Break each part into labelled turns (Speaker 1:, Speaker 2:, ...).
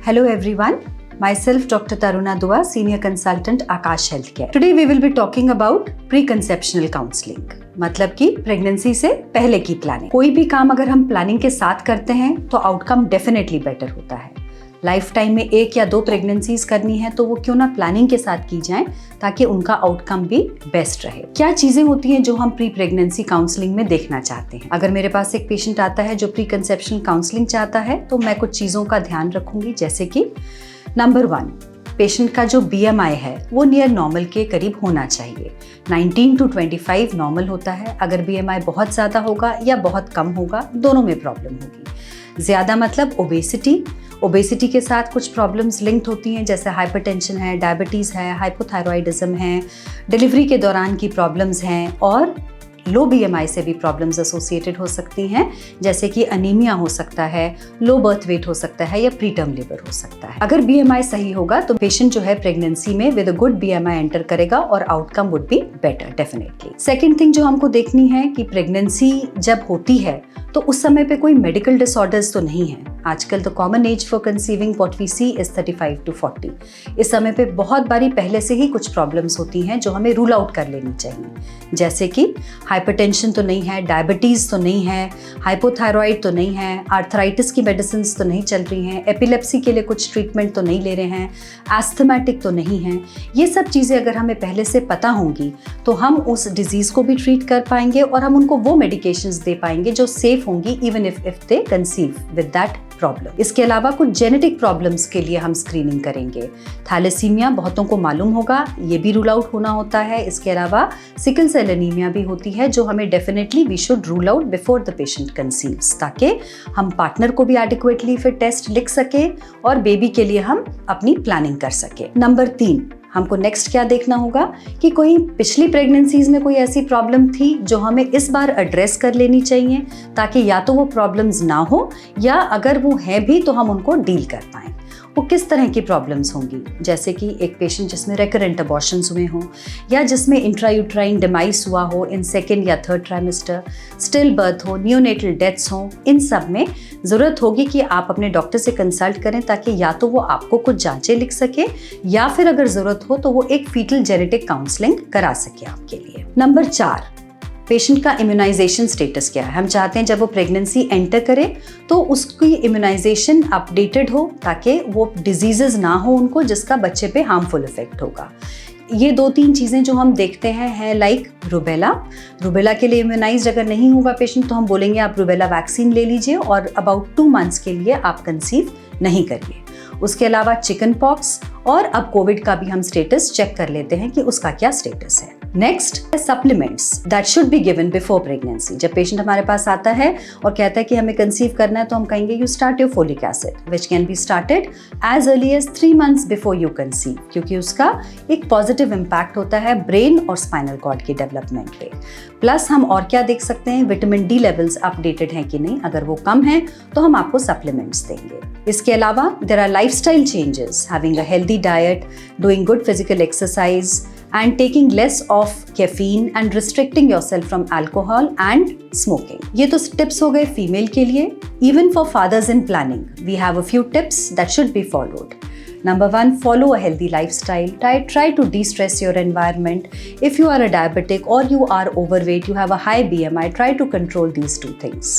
Speaker 1: Hello everyone, myself Dr. Taruna Dua, Senior Consultant Akash Healthcare. Today we will be talking about preconceptional counseling. मतलब कि pregnancy से पहले की planning. कोई भी काम अगर हम प्लानिंग के साथ करते हैं तो आउटकम डेफिनेटली बेटर होता है। लाइफ टाइम में 1 या 2 प्रेगनेंसीज करनी है तो वो क्यों ना प्लानिंग के साथ की जाए ताकि उनका आउटकम भी बेस्ट रहे। क्या चीजें होती हैं जो हम प्री प्रेगनेंसी काउंसलिंग में देखना चाहते हैं? अगर मेरे पास एक पेशेंट आता है जो प्री कंसेप्शनल काउंसलिंग चाहता है तो मैं कुछ चीजों का ध्यान रखूंगी, जैसे कि नंबर 1, पेशेंट का जो BMI है वो नियर नॉर्मल के करीब होना चाहिए। 19 to 25 नॉर्मल होता है। अगर BMI बहुत ज़्यादा होगा या बहुत कम होगा, दोनों में प्रॉब्लम होगी। ज़्यादा मतलब ओबेसिटी के साथ कुछ प्रॉब्लम्स लिंक्ड होती हैं, जैसे हाइपरटेंशन है, डायबिटीज़ है, हाइपोथायरॉयडिज्म है, डिलीवरी के दौरान की प्रॉब्लम्स हैं, और लो BMI से भी प्रॉब्लम्स एसोसिएटेड हो सकती हैं, जैसे कि अनीमिया हो सकता है, लो बर्थ वेट हो सकता है या प्रीटर्म लेबर हो सकता है। अगर BMI सही होगा तो पेशेंट जो है प्रेगनेंसी में with a good BMI enter करेगा और outcome would be better definitely. Second thing जो हमको देखनी है कि प्रेगनेंसी जब होती है तो उस समय पे कोई मेडिकल डिसऑर्डर्स तो नहीं है। आजकल तो common age for conceiving what we see is 35 to 40। इस समय पे बहुत बारी पहले से ही कुछ प्रॉब्लम्स होती हैं जो हमें रूल आउट कर लेनी चाहिए, जैसे कि हाइपरटेंशन तो नहीं है, डायबिटीज़ तो नहीं है, हाइपोथायरॉइड तो नहीं है, आर्थराइटिस की मेडिसिन तो नहीं चल रही हैं, एपिलेप्सी के लिए कुछ ट्रीटमेंट तो नहीं ले रहे हैं, एस्थमेटिक तो नहीं है। ये सब चीज़ें अगर हमें पहले से पता होंगी तो हम उस डिजीज़ को भी ट्रीट कर पाएंगे और हम उनको वो मेडिकेशंस दे पाएंगे जो सेफ होंगी even if they conceive with that problem. इसके अलावा कुछ जेनेटिक प्रॉब्लम्स के लिए हम स्क्रीनिंग करेंगे। थैलेसीमिया बहुतों को मालूम होगा, ये भी रूल आउट होना होता है। इसके अलावा सिकल सेल एनीमिया भी होती है जो हमें definitely we should rule out before the patient conceives, ताकि हम पार्टनर को भी एडिक्वेटली फिर टेस्ट लिख सके और बेबी के लिए हम अपनी प्लानिंग कर सके। नंबर 3, हमको नेक्स्ट क्या देखना होगा कि कोई पिछली प्रेगनेंसीज में कोई ऐसी प्रॉब्लम थी जो हमें इस बार एड्रेस कर लेनी चाहिए, ताकि या तो वो प्रॉब्लम्स ना हो या अगर वो हैं भी तो हम उनको डील कर पाएं। वो किस तरह की प्रॉब्लम्स होंगी, जैसे कि एक पेशेंट जिसमें रेकरेंट अबॉर्शंस हुए हों या जिसमें इंट्रायूट्राइन डिमाइस हुआ हो इन 2nd या 3rd ट्राइमेस्टर, स्टिल बर्थ हो, नियोनेटल डेथ्स हो, इन सब में ज़रूरत होगी कि आप अपने डॉक्टर से कंसल्ट करें ताकि या तो वो आपको कुछ जांचें लिख सके या फिर अगर ज़रूरत हो तो वो एक फीटल जेनेटिक काउंसलिंग करा सके आपके लिए। नंबर 4, पेशेंट का इम्यूनाइजेशन स्टेटस क्या है। हम चाहते हैं जब वो प्रेगनेंसी एंटर करे तो उसकी इम्यूनाइजेशन अपडेटेड हो ताकि वो डिजीजेस ना हो उनको जिसका बच्चे पे हार्मफुल इफेक्ट होगा। ये 2-3 चीज़ें जो हम देखते हैं लाइक रूबेला के लिए इम्यूनाइज्ड अगर नहीं होगा पेशेंट तो हम बोलेंगे आप रूबेला वैक्सीन ले लीजिए और अबाउट 2 months के लिए आप कंसीव नहीं करिए। उसके अलावा चिकन पॉक्स और अब कोविड का भी हम स्टेटस चेक कर लेते हैं कि उसका क्या स्टेटस है। Next, supplements that should be given before pregnancy. जब पेशेंट हमारे पास आता है और कहता है कि हमें कंसीव करना है तो हम कहेंगे you start your folic acid which can be started as early as 3 months before you conceive, क्योंकि उसका एक पॉजिटिव इम्पैक्ट होता है ब्रेन और स्पाइनल कॉर्ड की डेवलपमेंट पे। प्लस हम और क्या देख सकते हैं, विटामिन D लेवल्स अपडेटेड हैं कि नहीं। अगर वो कम है तो हम आपको सप्लीमेंट्स देंगे। इसके अलावा there are lifestyle changes, having a healthy diet, doing good physical exercise and taking less of caffeine and restricting yourself from alcohol and smoking. ये तो tips हो गए फीमेल के लिए। Even for fathers in planning, we have a few tips that should be followed. Number 1, follow a healthy lifestyle. Try to de-stress your environment. If you are a diabetic or you are overweight, you have a high BMI, try to control these 2 things.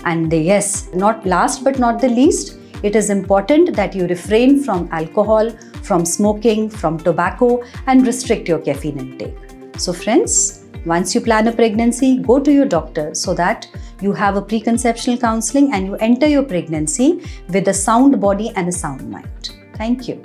Speaker 1: And yes, not last but not the least, it is important that you refrain from alcohol, from smoking, from tobacco, and restrict your caffeine intake. So friends, once you plan a pregnancy, go to your doctor so that you have a preconceptional counseling and you enter your pregnancy with a sound body and a sound mind. Thank you.